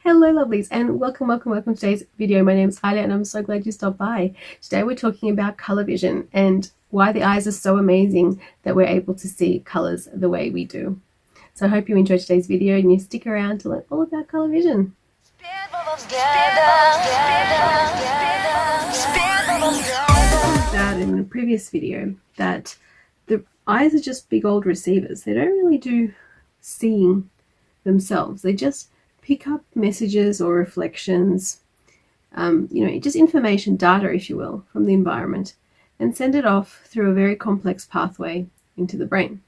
Hello lovelies, and welcome to today's video. My name is Alya and I'm so glad you stopped by. Today we're talking about color vision and why the eyes are so amazing that we're able to see colors the way we do. So I hope you enjoyed today's video and you stick around to learn all about color vision. About in the previous video that the eyes are just big old receivers. They don't really do seeing themselves. They just pick up messages or reflections, just information, data, if you will, from the environment and send it off through a very complex pathway into the brain.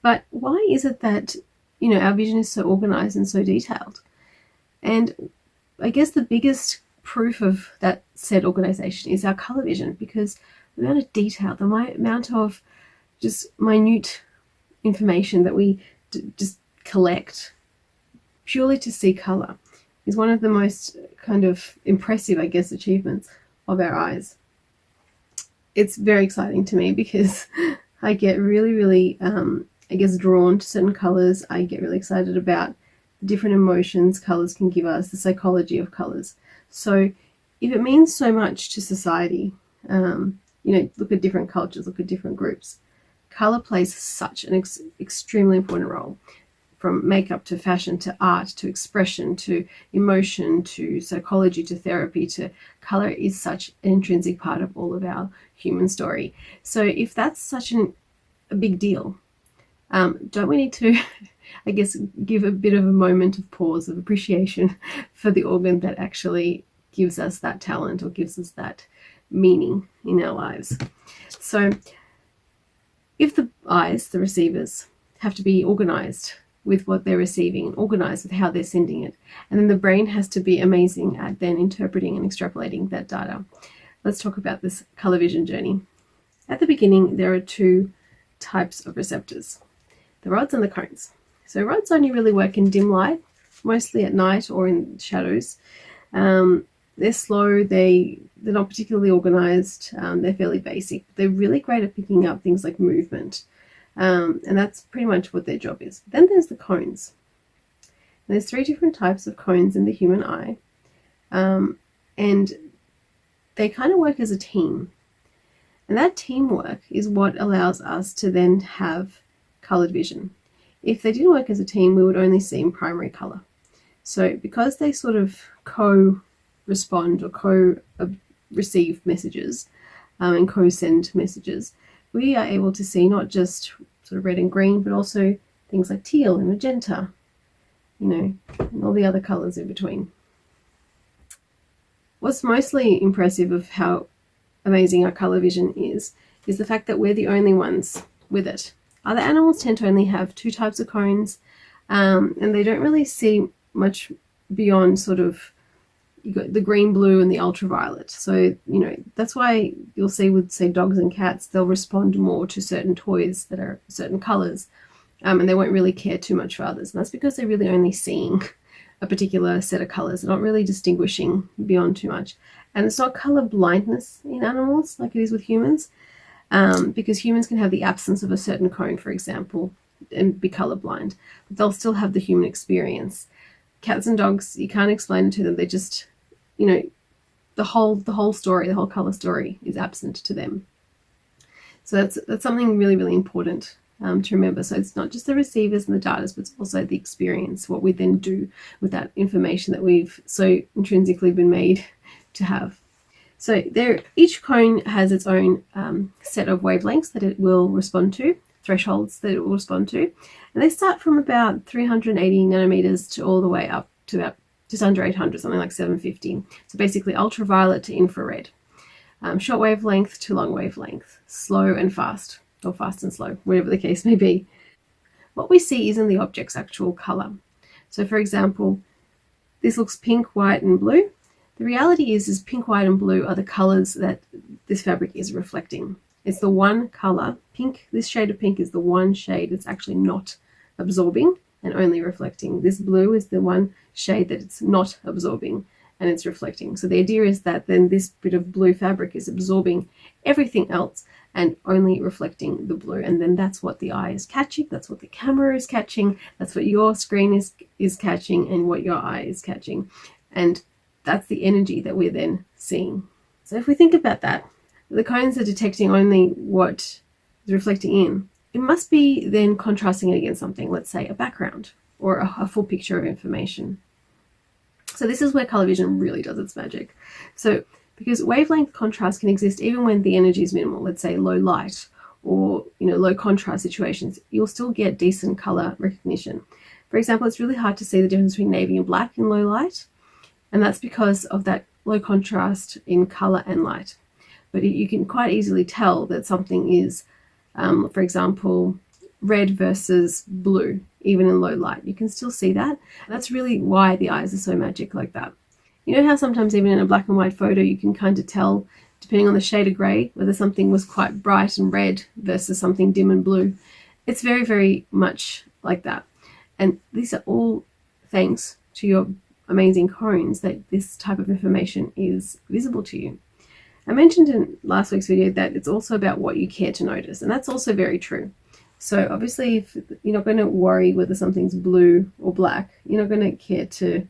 But why is it that, our vision is so organized and so detailed? And I guess the biggest proof of that said organization is our color vision, because the amount of detail, the amount of just minute information that we just collect purely to see color is one of the most kind of impressive, I guess, achievements of our eyes. It's very exciting to me because I get really, drawn to certain colors. I get really excited about the different emotions colors can give us, the psychology of colors. So if it means so much to society, look at different cultures, look at different groups. Color plays such an extremely important role. From makeup to fashion to art to expression to emotion to psychology to therapy to color is such an intrinsic part of all of our human story. So if that's such a big deal, don't we need to, I guess, give a bit of a moment of pause, of appreciation for the organ that actually gives us that talent or gives us that meaning in our lives? So if the eyes, the receivers, have to be organized with what they're receiving and organized with how they're sending it, and then the brain has to be amazing at then interpreting and extrapolating that data. Let's talk about this color vision journey. At the beginning, there are two types of receptors, the rods and the cones. So rods only really work in dim light, mostly at night or in shadows. They're slow, they're not particularly organized, they're fairly basic. They're really great at picking up things like movement. And that's pretty much what their job is. Then there's the cones. And there's three different types of cones in the human eye, and they kind of work as a team. And that teamwork is what allows us to then have colored vision. If they didn't work as a team, we would only see in primary color. So because they sort of co-respond or co-receive messages and co-send messages, we are able to see not just sort of red and green, but also things like teal and magenta, and all the other colors in between. What's mostly impressive of how amazing our color vision is the fact that we're the only ones with it. Other animals tend to only have two types of cones, and they don't really see much beyond sort of, you got the green, blue, and the ultraviolet. So, that's why you'll see with, say, dogs and cats, they'll respond more to certain toys that are certain colors, and they won't really care too much for others. And that's because they're really only seeing a particular set of colors. They're not really distinguishing beyond too much. And it's not color blindness in animals like it is with humans, because humans can have the absence of a certain cone, for example, and be colorblind, but they'll still have the human experience. Cats and dogs, you can't explain it to them. They just, the whole story, the whole color story is absent to them. So that's something really, really important to remember. So it's not just the receivers and the data, but it's also the experience, what we then do with that information that we've so intrinsically been made to have. So each cone has its own set of wavelengths that it will respond to, thresholds that it will respond to. And they start from about 380 nanometers to all the way up to about just under 800, something like 750. So basically ultraviolet to infrared, short wavelength to long wavelength, slow and fast, or fast and slow, whatever the case may be. What we see isn't the object's actual color. So for example, this looks pink, white, and blue. The reality is pink, white, and blue are the colors that this fabric is reflecting. It's the one color, pink, this shade of pink is the one shade that's actually not absorbing and only reflecting. This blue is the one shade that it's not absorbing and it's reflecting. So the idea is that then this bit of blue fabric is absorbing everything else and only reflecting the blue. And then that's what the eye is catching, that's what the camera is catching, that's what your screen is catching, and what your eye is catching. And that's the energy that we're then seeing. So if we think about that, the cones are detecting only what is reflecting in. It must be then contrasting it against something, let's say a background or a full picture of information. So this is where color vision really does its magic. So because wavelength contrast can exist even when the energy is minimal, let's say low light or low contrast situations, you'll still get decent color recognition. For example, it's really hard to see the difference between navy and black in low light, and that's because of that low contrast in color and light. But you can quite easily tell that something is, for example, red versus blue, even in low light. You can still see that. That's really why the eyes are so magic like that. You know how sometimes even in a black and white photo you can kind of tell, depending on the shade of grey, whether something was quite bright and red versus something dim and blue. It's very, very much like that. And these are all thanks to your amazing cones that this type of information is visible to you. I mentioned in last week's video that it's also about what you care to notice, and that's also very true. So obviously if you're not going to worry whether something's blue or black, you're not going to care to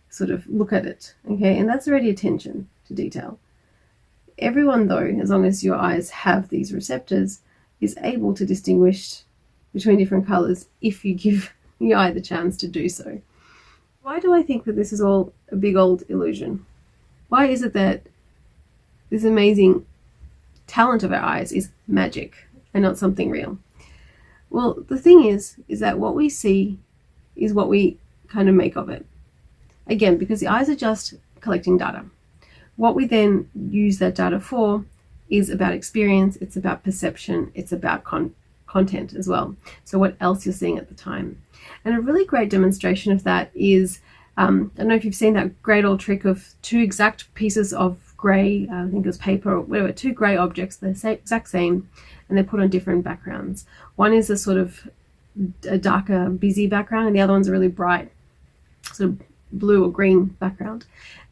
sort of look at it, okay? And that's already attention to detail. Everyone though, as long as your eyes have these receptors, is able to distinguish between different colors if you give your eye the chance to do so. Why do I think that this is all a big old illusion? Why is it that this amazing talent of our eyes is magic and not something real? Well, the thing is that what we see is what we kind of make of it. Again, because the eyes are just collecting data. What we then use that data for is about experience, it's about perception, it's about content as well. So what else you're seeing at the time. And a really great demonstration of that is, I don't know if you've seen that great old trick of two exact pieces of grey, I think it was paper or whatever, two grey objects, they're the exact same, and they're put on different backgrounds. One is a sort of a darker, busy background, and the other one's a really bright, sort of blue or green background.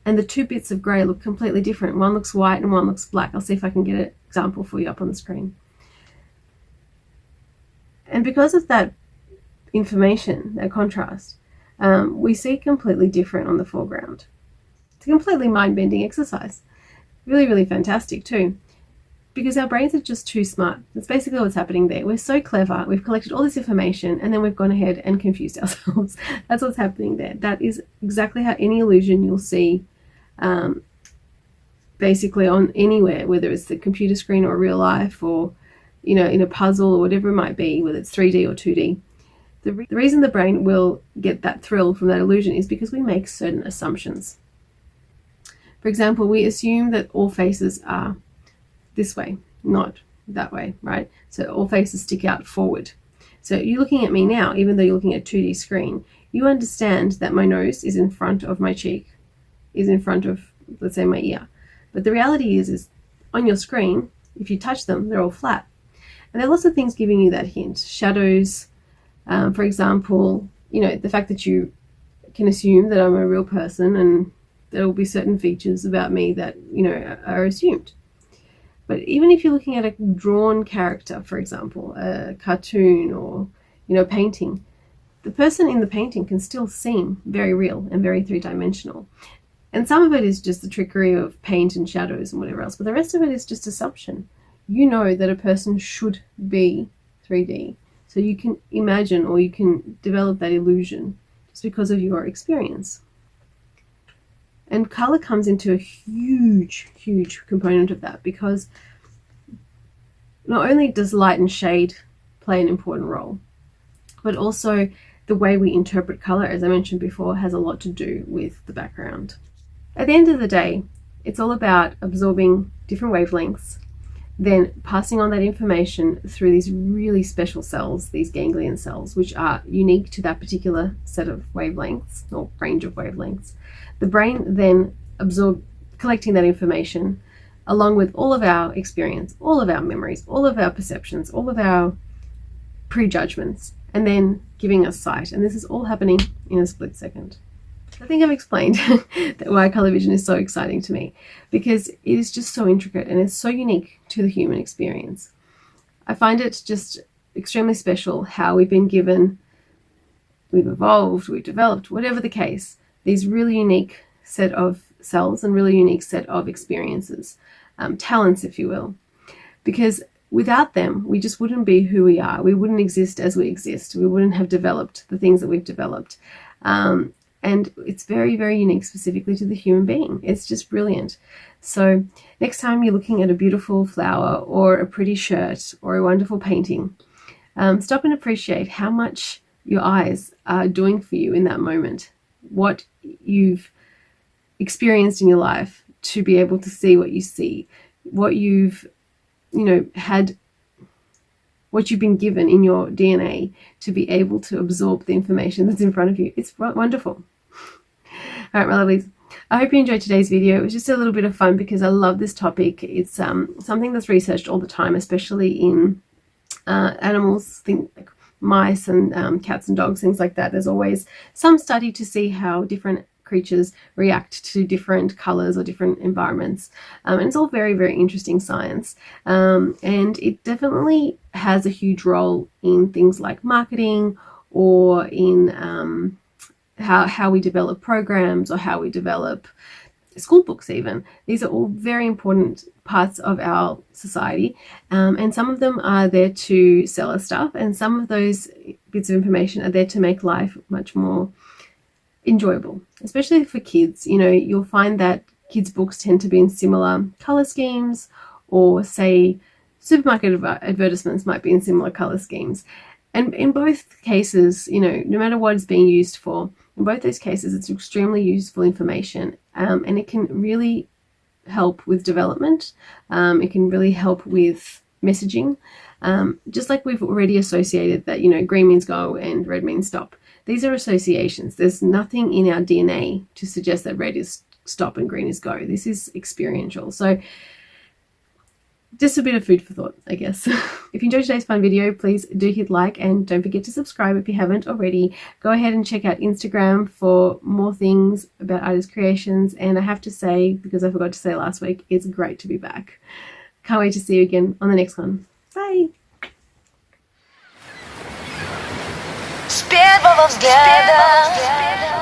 And the two bits of grey look completely different. One looks white and one looks black. I'll see if I can get an example for you up on the screen. And because of that information, that contrast, we see completely different on the foreground. It's a completely mind-bending exercise. Really, really fantastic too. Because our brains are just too smart. That's basically what's happening there. We're so clever. We've collected all this information and then we've gone ahead and confused ourselves. That's what's happening there. That is exactly how any illusion you'll see basically on anywhere, whether it's the computer screen or real life or in a puzzle or whatever it might be, whether it's 3D or 2D. The reason the brain will get that thrill from that illusion is because we make certain assumptions. For example, we assume that all faces are this way, not that way, right? So all faces stick out forward. So you're looking at me now, even though you're looking at a 2D screen, you understand that my nose is in front of my cheek, is in front of, let's say, my ear. But the reality is on your screen, if you touch them, they're all flat. And there are lots of things giving you that hint. Shadows, for example, the fact that you can assume that I'm a real person and there will be certain features about me that, are assumed. But even if you're looking at a drawn character, for example, a cartoon or, a painting, the person in the painting can still seem very real and very three-dimensional. And some of it is just the trickery of paint and shadows and whatever else, but the rest of it is just assumption. You know that a person should be 3D. So you can imagine or you can develop that illusion just because of your experience. And color comes into a huge, huge component of that, because not only does light and shade play an important role, but also the way we interpret color, as I mentioned before, has a lot to do with the background. At the end of the day, it's all about absorbing different wavelengths, then passing on that information through these really special cells, these ganglion cells, which are unique to that particular set of wavelengths or range of wavelengths. The brain then collecting that information along with all of our experience, all of our memories, all of our perceptions, all of our prejudgments, and then giving us sight. And this is all happening in a split second. I think I've explained that why colour vision is so exciting to me, because it is just so intricate and it's so unique to the human experience. I find it just extremely special how we've been given, we've evolved, we've developed, whatever the case, these really unique set of cells and really unique set of experiences, talents, if you will, because without them, we just wouldn't be who we are. We wouldn't exist as we exist. We wouldn't have developed the things that we've developed. And it's very, very unique specifically to the human being. It's just brilliant. So next time you're looking at a beautiful flower or a pretty shirt or a wonderful painting, stop and appreciate how much your eyes are doing for you in that moment, what you've experienced in your life to be able to see what you see, what you've had, what you've been given in your DNA to be able to absorb the information that's in front of you. It's wonderful. All right, my lovelies, I hope you enjoyed today's video. It was just a little bit of fun because I love this topic. It's something that's researched all the time, especially in animals, things like mice and cats and dogs, things like that. There's always some study to see how different creatures react to different colors or different environments, and it's all very, very interesting science, and it definitely has a huge role in things like marketing or in how we develop programs or how we develop school books even. These are all very important parts of our society, and some of them are there to sell us stuff, and some of those bits of information are there to make life much more enjoyable, especially for kids. You'll find that kids' books tend to be in similar color schemes, or say supermarket advertisements might be in similar color schemes. And in both cases, no matter what it's being used for, in both those cases, it's extremely useful information, and it can really help with development. It can really help with messaging, just like we've already associated that, green means go and red means stop. These are associations. There's nothing in our DNA to suggest that red is stop and green is go. This is experiential. So just a bit of food for thought, I guess. If you enjoyed today's fun video, please do hit like, and don't forget to subscribe if you haven't already. Go ahead and check out Instagram for more things about artist creations. And I have to say, because I forgot to say last week, it's great to be back. Can't wait to see you again on the next one. Bye. Spit bubbles gather.